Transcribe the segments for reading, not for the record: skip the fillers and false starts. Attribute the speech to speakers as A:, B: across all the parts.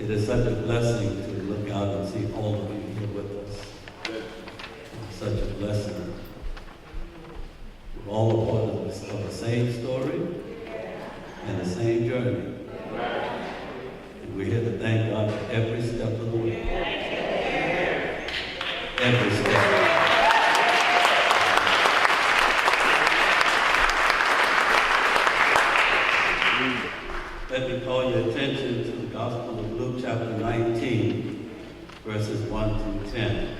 A: It is such a blessing to look out and see all of you here with us. Such a blessing. We're all a part of the same story and the same journey. And we're here to thank God for every step of the way. Every step. Let me call your attention to the Gospel of Luke chapter 19, verses 1 through 10.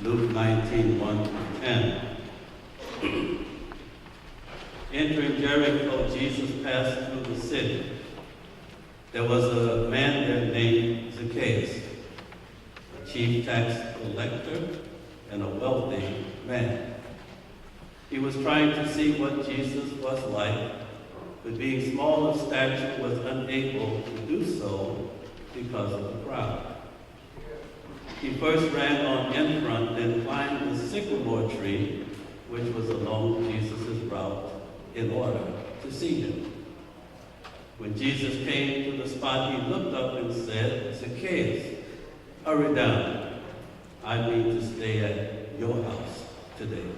A: Luke 19, 1 through 10. Entering Jericho, Jesus passed through the city. There was a man there named Zacchaeus, a chief tax collector and a wealthy man. He was trying to see what Jesus was like, but being small of stature was unable to do so because of the crowd. He first ran on in front, then climbed the sycamore tree, which was along Jesus' route, in order to see him. When Jesus came to the spot, he looked up and said, "Zacchaeus, hurry down. I need to stay at your house today."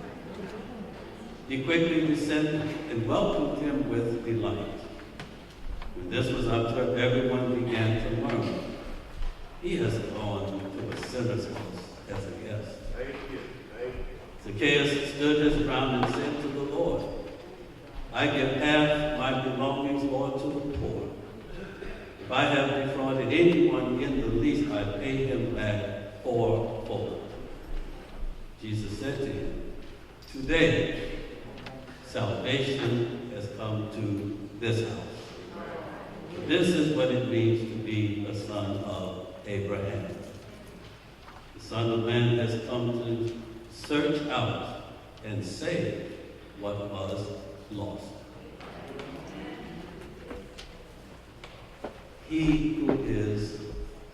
A: He quickly descended and welcomed him with delight. When this was observed, everyone began to murmur, "He has gone to a sinner's house as a guest." Zacchaeus stood his ground and said to the Lord, "I give half my belongings, Lord, to the poor. If I have defrauded anyone in the least, I pay him back fourfold." Jesus said to him, "Today, salvation has come to this house. For this is what it means to be a son of Abraham. The Son of Man has come to search out and save what was lost." He who is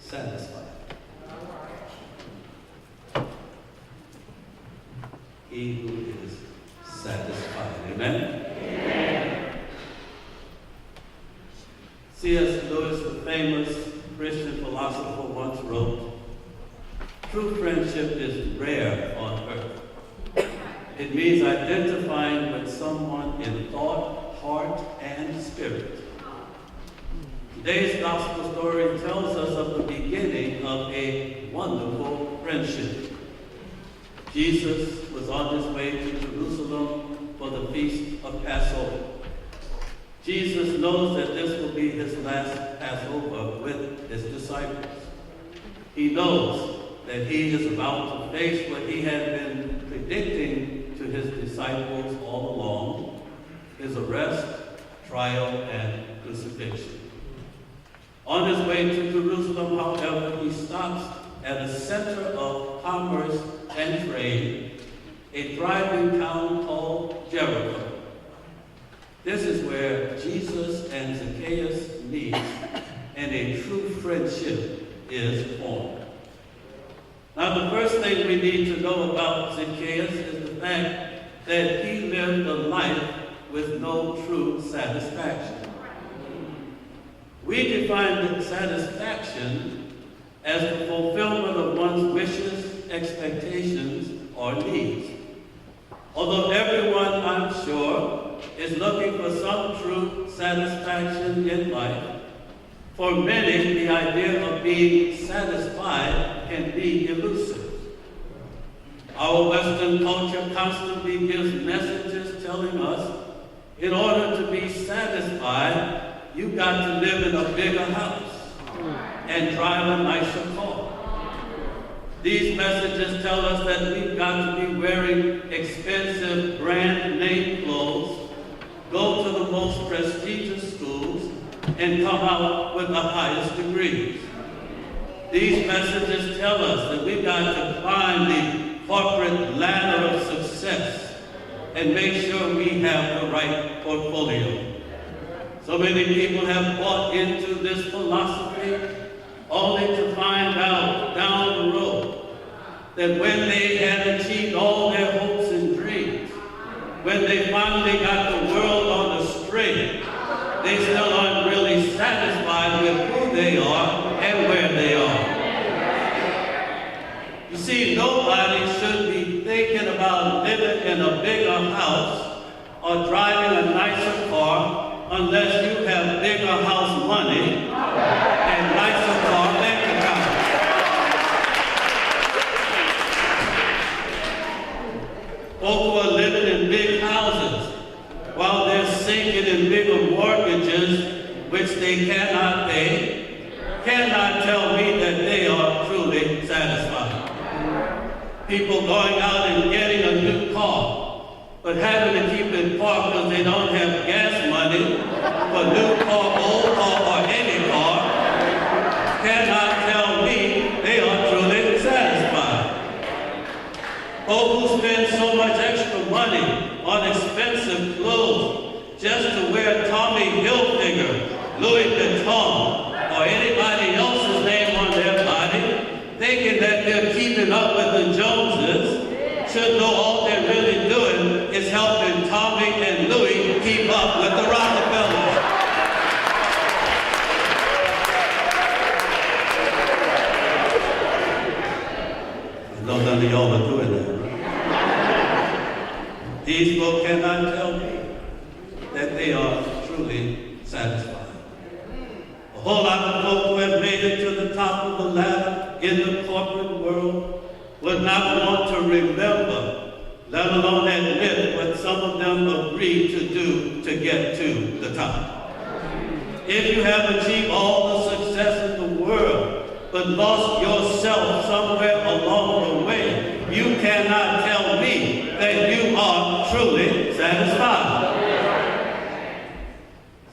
A: satisfied. He who is satisfied. Amen? Amen. C.S. Lewis, the famous Christian philosopher, once wrote, "True friendship is rare on earth. It means identifying with someone in thought, heart, and spirit." Today's gospel story tells us of the beginning of a wonderful friendship. Jesus was on his way to Jerusalem for the feast of Passover. Jesus knows that this will be his last Passover with his disciples. He knows that he is about to face what he had been predicting to his disciples all along: his arrest, trial, and crucifixion. On his way to Jerusalem, however, he stops at a center of commerce and trade, a thriving town called Jericho. This is where Jesus and Zacchaeus meet, and a true friendship is formed. Now, the first thing we need to know about Zacchaeus is the fact that he lived a life with no true satisfaction. We define satisfaction as the fulfillment of one's wishes, expectations, or needs. Although everyone, I'm sure, is looking for some true satisfaction in life, for many, the idea of being satisfied can be elusive. Our Western culture constantly gives messages telling us, in order to be satisfied, you've got to live in a bigger house and drive a nicer car. These messages tell us that we've got to be wearing expensive brand name clothes, go to the most prestigious schools, and come out with the highest degrees. These messages tell us that we've got to climb the corporate ladder of success and make sure we have the right portfolio. So many people have bought into this philosophy only to find out down the road that when they had achieved all their hopes and dreams, when they finally got the world on the string, they still aren't really satisfied with who they are and where they are. You see, nobody should be thinking about living in a bigger house or driving a nicer car unless you have bigger house money and nicer car bank account. Folk who are living in big houses while they're sinking in bigger mortgages which they cannot pay, cannot tell me that they are truly satisfied. People going out and getting a new car, but having to keep it parked because they don't have gas money for new car, old car, or any car, cannot tell me they are truly satisfied. Folk who spend so much extra money on expensive clothes just to wear Tommy Hilfiger, Louis Vuitton, or anybody else's name on their body, thinking that they're keeping up with the Joneses, should know all they're really doing is helping Tommy and Louis keep up with the Rockefellers. I know none of y'all are doing that. These folk cannot tell me that they are truly satisfied. A whole lot of folk who have made it to the top of the ladder in the corporate world would not want to remember, let alone admit what some of them agreed to do to get to the top. If you have achieved all the success in the world, but lost yourself somewhere along the way, you cannot tell me that you are truly satisfied.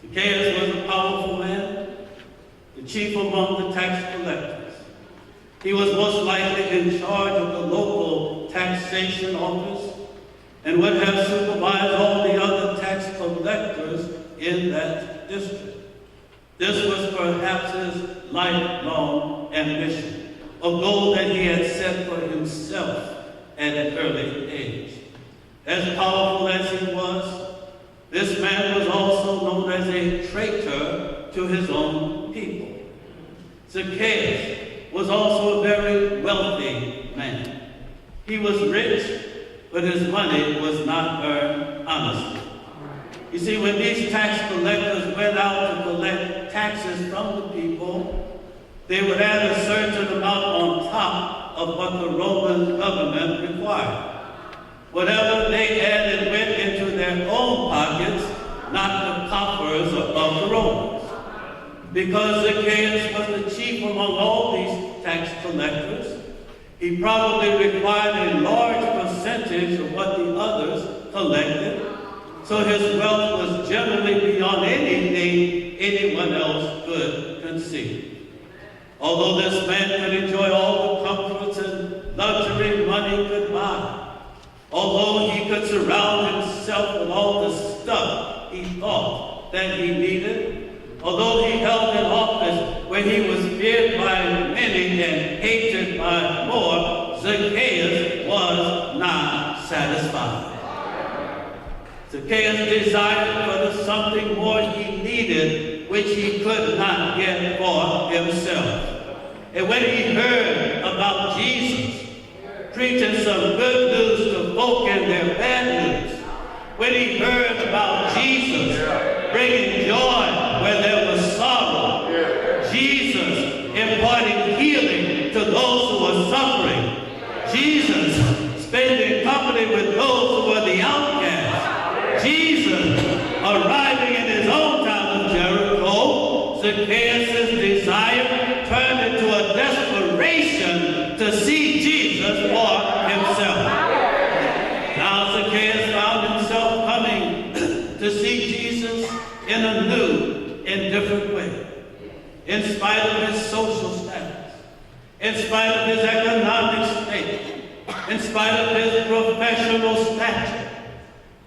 A: Zacchaeus was a powerful man, the chief among the tax collectors. He was most likely in charge of the local taxation office and would have supervised all the other tax collectors in that district. This was perhaps his lifelong ambition, a goal that he had set for himself at an early age. As powerful as he was, this man was also known as a traitor to his own people. Zacchaeus was also a very wealthy man. He was rich, but his money was not earned honestly. You see, when these tax collectors went out to collect taxes from the people, they would add a certain amount on top of what the Roman government required. Whatever they added went into their own pockets, not the coffers of the Romans. Because Zacchaeus was the chief among all these tax collectors, he probably required a large percentage of what the others collected, so his wealth was generally beyond anything anyone else could conceive. Although this man could enjoy all the comforts and luxury money could buy, although he could surround himself with all the stuff he thought that he needed, although he held an office where he was feared by many and hated by more, Zacchaeus was not satisfied. Zacchaeus desired for the something more he needed, which he could not get for himself. And when he heard about Jesus preaching some good news to folk in their bad news, when he heard about Jesus bringing joy where there was sorrow, Jesus imparting healing to those who were suffering, Jesus spending company with those who were the outcasts, Jesus arriving in his own town of Jericho, Zacchaeus' desire turned into a desperation to see Jesus for himself. Now Zacchaeus found himself coming to see Jesus in a new and different way. In spite of his social status, in spite of his economic state, in spite of his professional stature,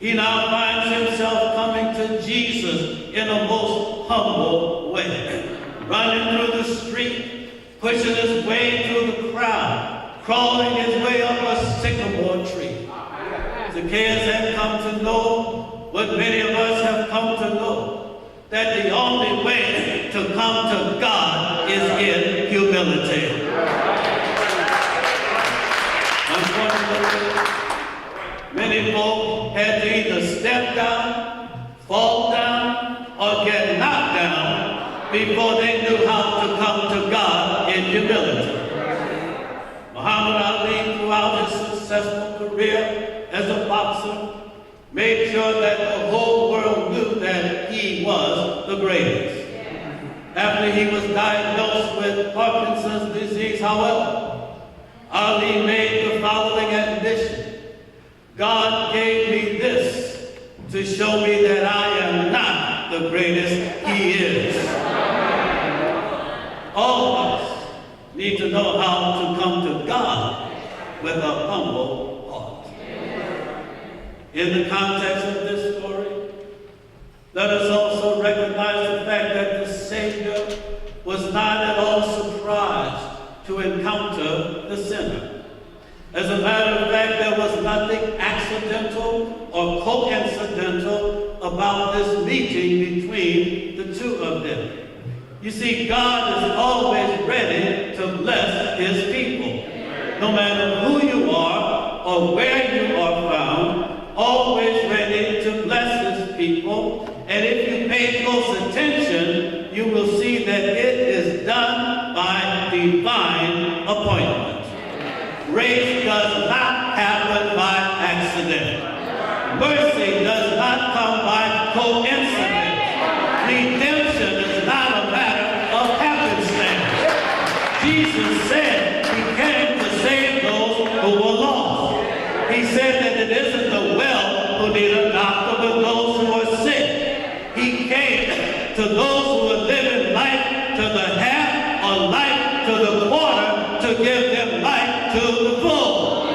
A: he now finds himself coming to Jesus in a most humble way. Running through the street, pushing his way through the crowd, crawling his way up a sycamore tree. Zacchaeus had come to know what many of us have come to know, that the only way to come to God is in humility. Unfortunately, many folk had to either step down, fall down, or get knocked down before they knew how to come to God in humility. Muhammad Ali, throughout his successful career as a boxer, made sure that the whole world knew that he was the greatest. After he was diagnosed with Parkinson's disease, however, Ali made the following admission: God gave me this to show me that I am not the greatest, he is. All of us need to know how to come to God with a humble heart. In the context of this story, let us also recognize the fact that the Savior was not at all surprised to encounter the sinner. As a matter of fact, there was nothing accidental or coincidental about this meeting between the two of them. You see, God is always ready to bless his people. No matter who you are or where you are found, always ready to bless his people. And if you pay close attention, you will see that it is done by divine appointment. Grace does not happen by accident. Mercy does not come by coincidence. Redemption is not a matter of happenstance. Jesus said he came to save those who were lost. He said that it isn't the well who need a doctor, but those who are sick. He came to those who are living life to the half or life to the quarter to give them life to the full.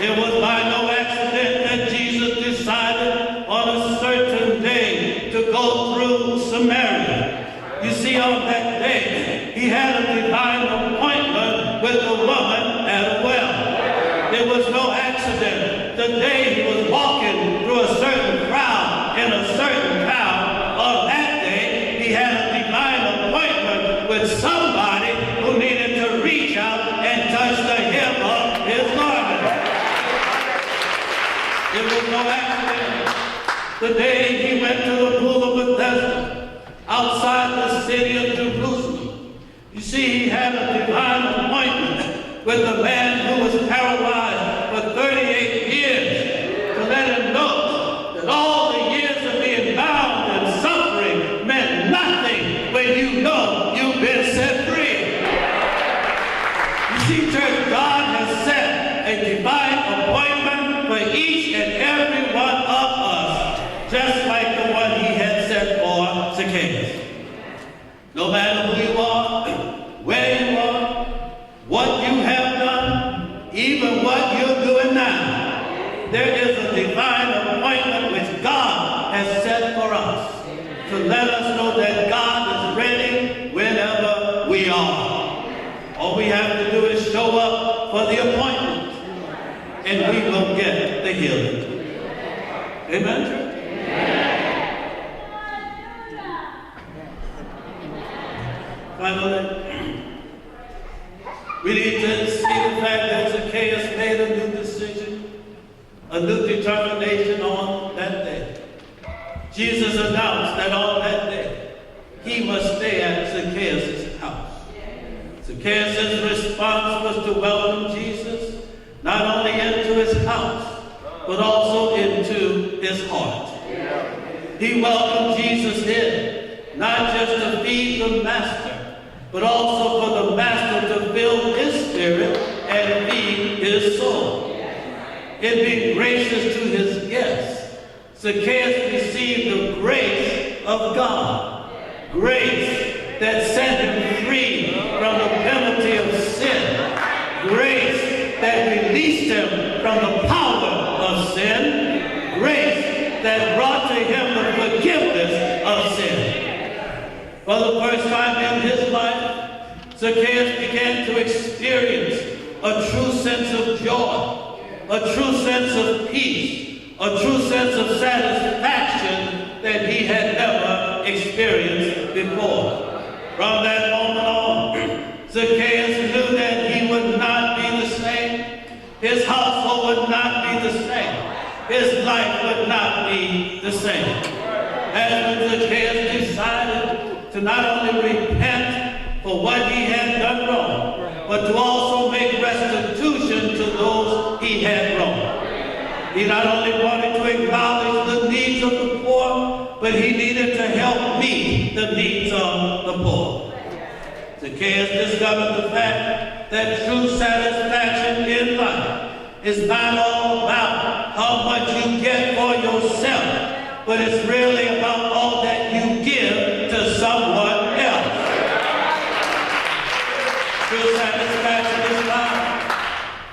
A: It was by no accident that Jesus decided on a certain day to go through Samaria. You see, on that day, he had a divine appointment with the woman at a well. It was no accident. The day he was walking through a certain crowd in a certain town, on that day, he had a divine appointment with somebody who needed to reach out and touch the hem of his garment. It was no accident. The day he went to the pool of Bethesda, outside the city of Jerusalem, you see, he had a divine appointment with a man who was paralyzed for 38 years to let him know that all the years of being bound and suffering meant nothing when you know you've been set free. You see, church, God has set a divine appointment for each and every one of us, just like the one he had set for Zacchaeus. No matter who you are, where you are, what you have done, even what you're doing now, there is a divine appointment which God has set for us to let us know that God is ready whenever we are. All we have to do is show up for the appointment, and we will get the healing. Amen, church? Finally, we need to see the fact that Zacchaeus made a new decision, a new determination on that day. Jesus announced that on that day, he must stay at Zacchaeus' house. Zacchaeus' response was to welcome Jesus, not only into his house, but also into his heart. He welcomed Jesus in, not just to feed the master, but also for the master to fill his spirit and feed his soul. In being gracious to his guests, Zacchaeus received the grace of God. Grace that set him free from the penalty of sin. Grace that released him from the power of sin. Grace that brought to him the forgiveness of sin. For the first time in his life, Zacchaeus began to experience a true sense of joy, a true sense of peace, a true sense of satisfaction that he had never experienced before. From that moment on, Zacchaeus knew that he would not be the same. His household would not be the same. His life would not be the same. And when Zacchaeus decided to not only repent for what he had done wrong, but to also make restitution to those he had wronged. He not only wanted to acknowledge the needs of the poor, but he needed to help meet the needs of the poor. Zacchaeus discovered the fact that true satisfaction in life is not all about how much you get for yourself, but it's really about all that you give to someone else. True satisfaction is found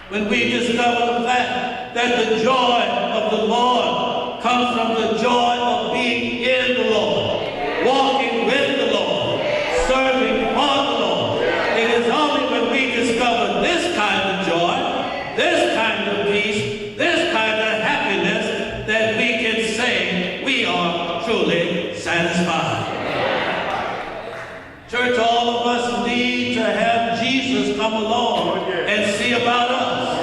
A: when we discover the fact that the joy of the Lord comes from the joy of being in the Lord, walking with the Lord, serving for the Lord. It is only when we discover this kind of joy, this kind of peace, this kind of happiness, that we can say we are truly satisfied. Church, all of us need to have Jesus come along and see about us.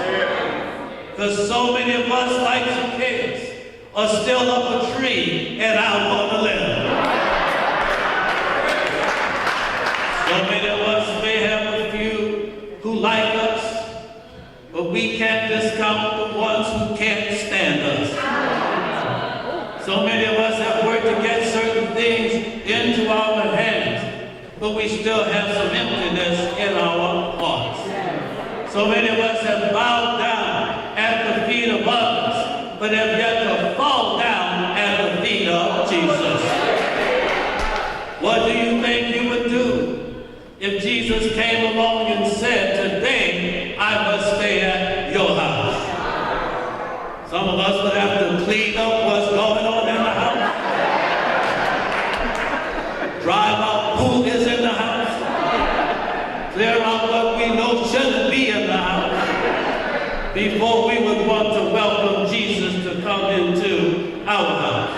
A: Because so many of us, like Zacchaeus, are still up a tree and out on a limb. So many of us may have a few who like us, but we can't discount the ones who can't stand us. So many of us have worked to get certain things into our hands, but we still have some emptiness in our hearts. So many of us have bowed down at the feet of others, but have yet to fall down at the feet of Jesus. What do you think you would do if Jesus came along and said, today I must stay at your house? Some of us would have to clean up what's going on in the house, drive out who is in the house, clear out what we know shouldn't be in the house, before we would want to welcome Jesus to come into our house.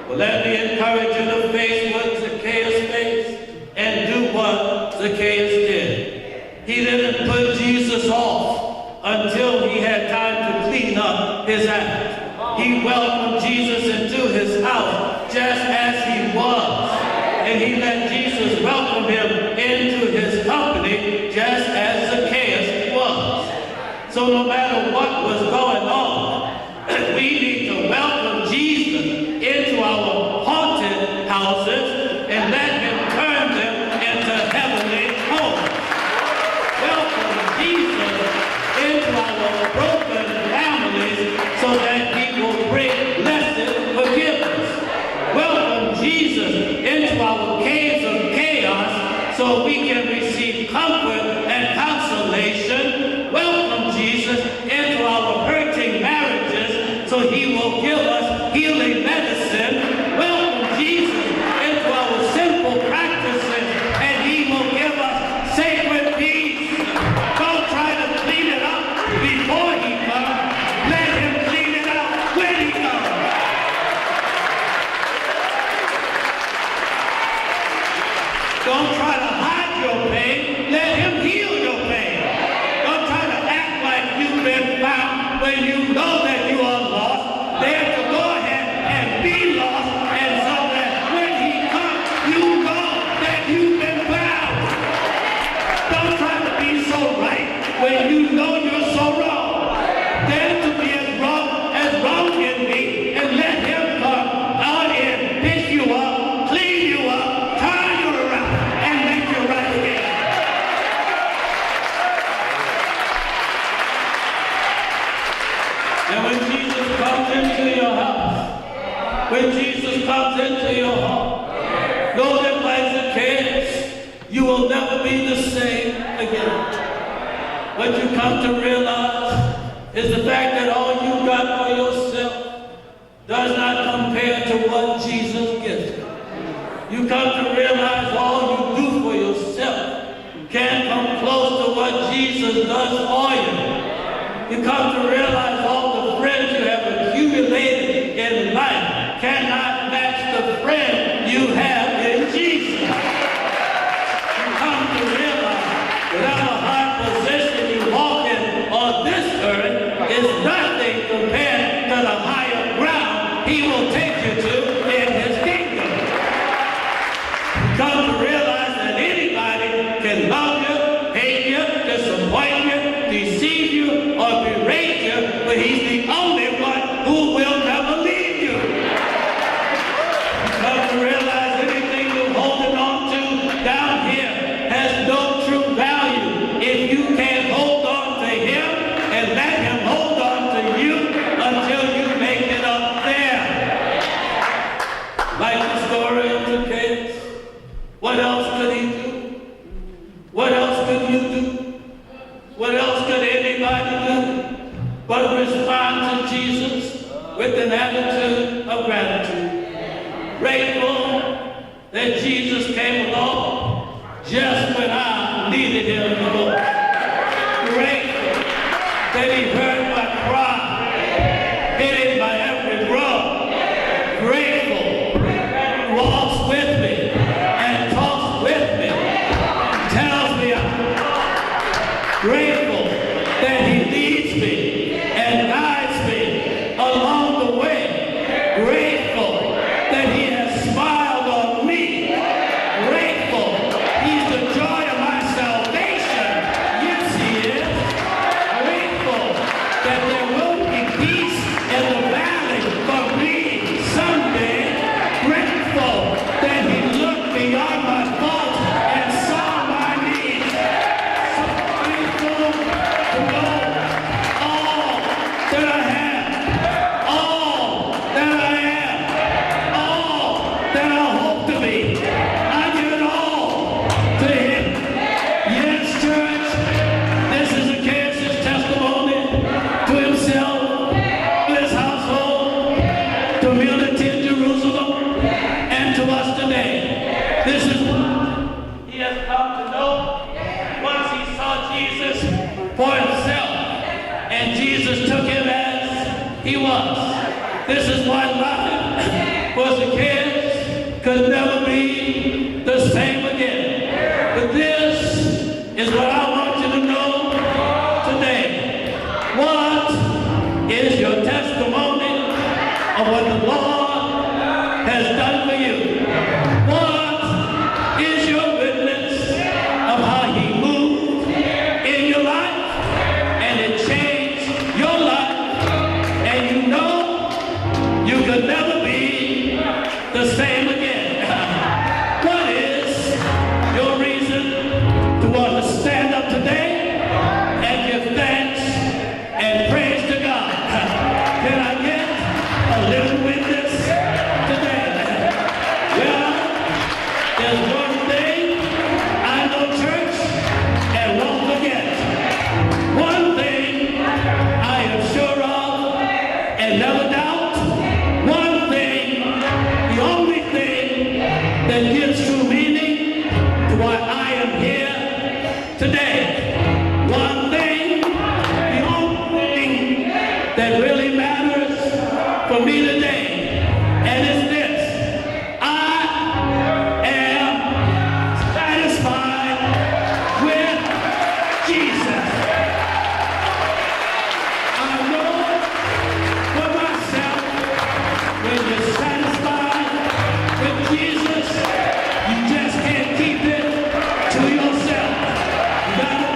A: Well, let me encourage you to face what Zacchaeus faced and do what Zacchaeus did. He didn't put Jesus off until he had time to clean up his act. He welcomed Jesus into his house just as he was. And he let Jesus welcome him into his company just as Zacchaeus was. So no matter what was going on, we need to welcome Jesus into our haunted houses and let him turn them into heavenly homes. Welcome Jesus into our broken families so that he will bring blessed forgiveness. Welcome Jesus into our caves of chaos so we can receive comfort and consolation. Welcome Jesus into our hurting marriages so he will give us healing medicine. Welcome Jesus into our simple practices and he will give us sacred peace. Don't try to clean it up before he comes. Let him clean it up when he comes. Don't try to hide your pain. Let him heal your pain. Don't try to act like you've been found when you know that you are lost. Dare to go ahead and be lost, and so that when he comes, you know that you've been found. Don't try to be so right when you know you're so wrong. Dare to be as wrong can be, and let him come out and pick you up, clean you up, turn you around, and make you right again. And when Jesus comes into your house, when Jesus comes into your home, know that like Zacchaeus, you will never be the same again. What you come to realize is the fact that all you got for yourself does not compare to what Jesus gives you. You come to realize all you do for yourself can't come close to what Jesus does for you. You come to realize all the friends you have accumulated in life cannot match the friend you have in Jesus. but he's the only one who will never leave you. Come to realize anything you're holding on to down here has no true value if you can't hold on to him and let him hold on to you until you make it up there. Like the story of the kids. What else could he do? What else could you do? What else could anybody do but respond to Jesus with an attitude of gratitude? Grateful that Jesus came along just when I needed him the most. Grateful that he heard my cry, hidden by every groan. Grateful that he walks with me and talks with me and tells me I'm grateful that he leads me and guides me along the way. Grateful that he has smiled on me. Grateful he's the joy of my salvation. Yes, he is. Grateful that there will be peace in the valley for me someday. Grateful that he looked beyond my faults and saw my needs. So grateful to know all that I have, all that I am, all that I hope to be. I give it all to him. Yes, church, this is a Kansas testimony to himself, to his household, community in Jerusalem, and to us today. This is what he has come to know once he saw Jesus for himself, and Jesus took him as he was. This is why life for the kids could never be the same again. But this is what I want you to know today. What is your testimony of what the Lord has done for you? What is your witness of how he moved in your life and it changed your life, and you know you could never be the same again? What is your reason to want to stand up today and give thanks and praise to God? Can I get a little witness today? Well, there's one thing I know, church, and won't forget. One thing I am sure of and never doubt. One thing, the only thing that gives true meaning to why I am here today. One thing, the only thing that really matters for me today, and it's this: I am satisfied with Jesus. I know for myself, when you're satisfied with Jesus, you just can't keep it to yourself. You gotta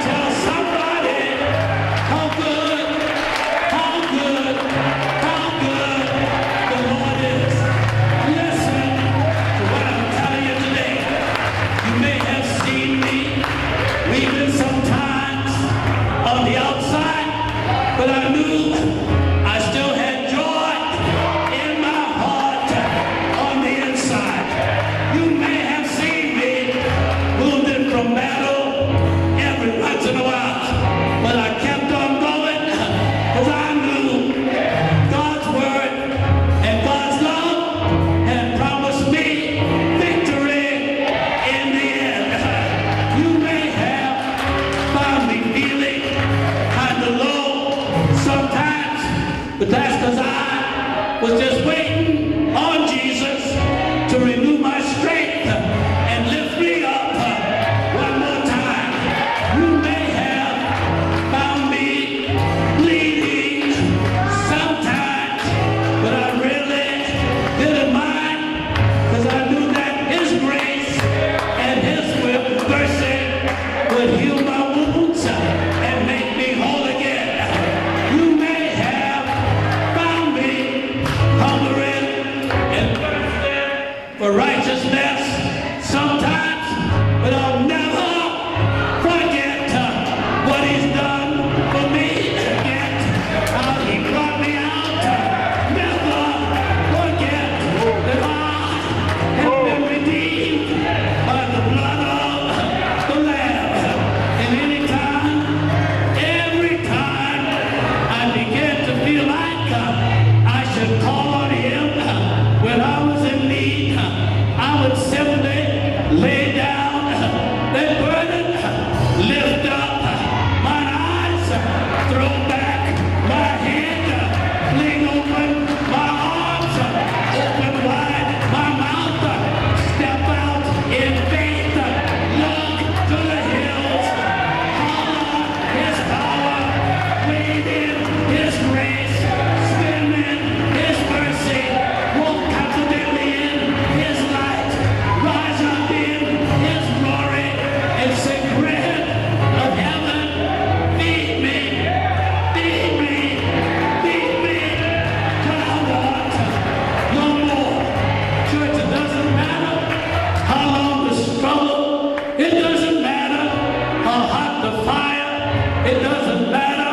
A: It doesn't matter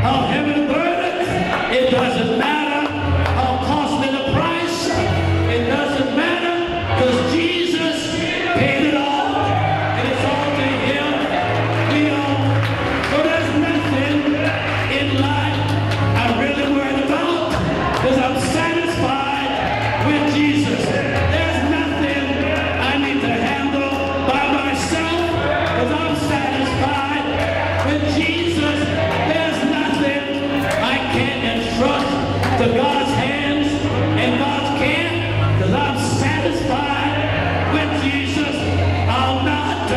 A: how heavy the burden. It doesn't matter how costly the price. It doesn't matter because Jesus paid it all. And it's all to Him we owe. So there's nothing in life I'm really worried about because I'm satisfied with Jesus. There's nothing I need to handle by myself because I'm satisfied with Jesus. There's nothing I can't entrust to God's hands and God's care because I'm satisfied with Jesus. I'll not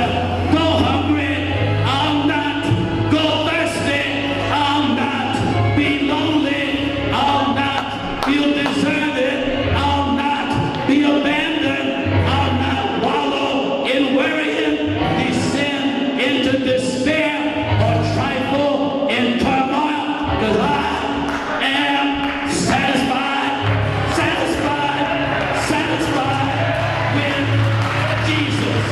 A: go hungry. I'll not go thirsty. I'll not be lonely. I'll not feel deserted. I'll not be abandoned. I'll not wallow in worrying, descend into despair, or trifle in turmoil, because I am satisfied, satisfied, satisfied with Jesus.